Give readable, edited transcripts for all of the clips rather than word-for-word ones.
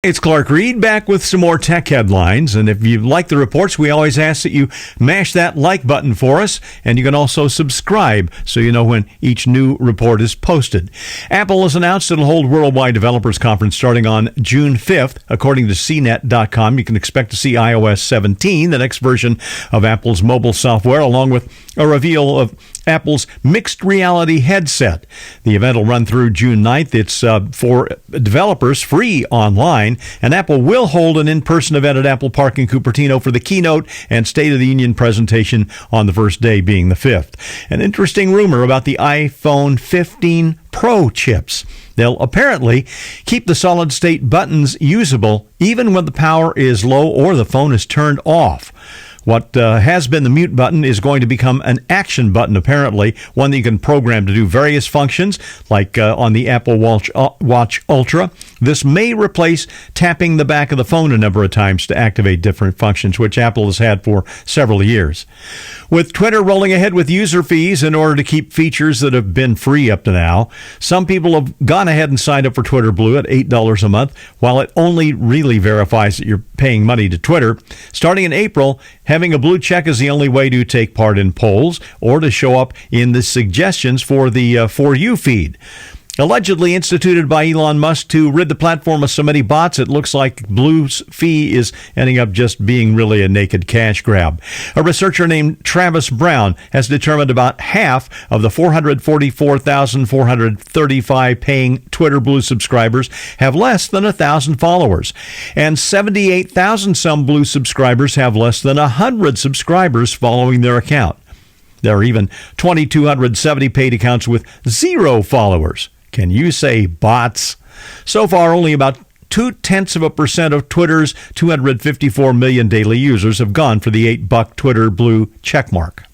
It's Clark Reid back with some more tech headlines. And if you like the reports, we always ask that you mash that like button for us. And you can also subscribe so you know when each new report is posted. Apple has announced it'll hold Worldwide Developers Conference starting on June 5th. According to CNET.com, you can expect to see iOS 17, the next version of Apple's mobile software, along with a reveal of Apple's mixed reality headset. The event will run through June 9th. It's for developers, free online, and Apple will hold an in-person event at Apple Park in Cupertino for the keynote and State of the Union presentation on the first day, being the 5th. An interesting rumor about the iPhone 15 Pro chips. They'll apparently keep the solid-state buttons usable even when the power is low or the phone is turned off. What has been the mute button is going to become an action button, apparently, one that you can program to do various functions, like on the Apple Watch Ultra. This may replace tapping the back of the phone a number of times to activate different functions, which Apple has had for several years. With Twitter rolling ahead with user fees in order to keep features that have been free up to now, some people have gone ahead and signed up for Twitter Blue at $8 a month, while it only really verifies that you're paying money to Twitter. Starting in April, having a blue check is the only way to take part in polls or to show up in the suggestions for the For You feed. Allegedly instituted by Elon Musk to rid the platform of so many bots, it looks like Blue's fee is ending up just being really a naked cash grab. A researcher named Travis Brown has determined about half of the 444,435 paying Twitter Blue subscribers have less than 1,000 followers, and 78,000 some Blue subscribers have less than 100 subscribers following their account. There are even 2,270 paid accounts with 0 followers. Can you say bots? So far, only about 0.2% of Twitter's 254 million daily users have gone for the $8 Twitter Blue checkmark.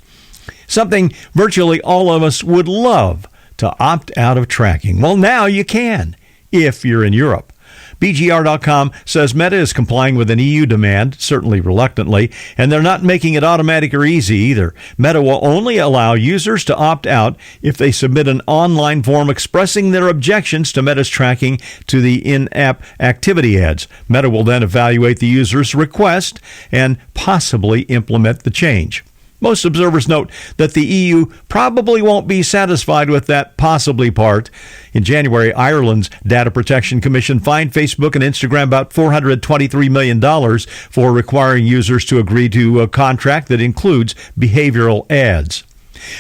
Something virtually all of us would love, to opt out of tracking. Well, now you can, if you're in Europe. BGR.com says Meta is complying with an EU demand, certainly reluctantly, and they're not making it automatic or easy either. Meta will only allow users to opt out if they submit an online form expressing their objections to Meta's tracking to the in-app activity ads. Meta will then evaluate the user's request and possibly implement the change. Most observers note that the EU probably won't be satisfied with that possibly part. In January, Ireland's Data Protection Commission fined Facebook and Instagram about $423 million for requiring users to agree to a contract that includes behavioral ads.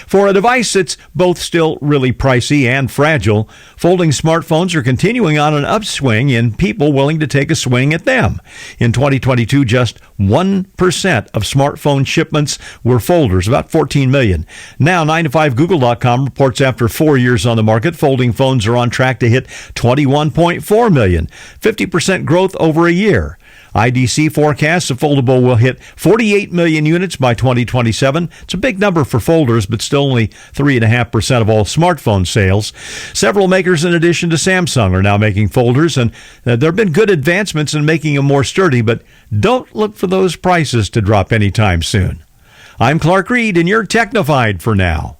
For a device that's both still really pricey and fragile, folding smartphones are continuing on an upswing in people willing to take a swing at them. In 2022, just 1% of smartphone shipments were folders, about 14 million. Now, 9to5Google.com reports after 4 years on the market, folding phones are on track to hit 21.4 million, 50% growth over a year. IDC forecasts a foldable will hit 48 million units by 2027. It's a big number for folders, but still only 3.5% of all smartphone sales. Several makers, in addition to Samsung, are now making folders, and there have been good advancements in making them more sturdy, but don't look for those prices to drop anytime soon. I'm Clark Reid, and you're Technified for now.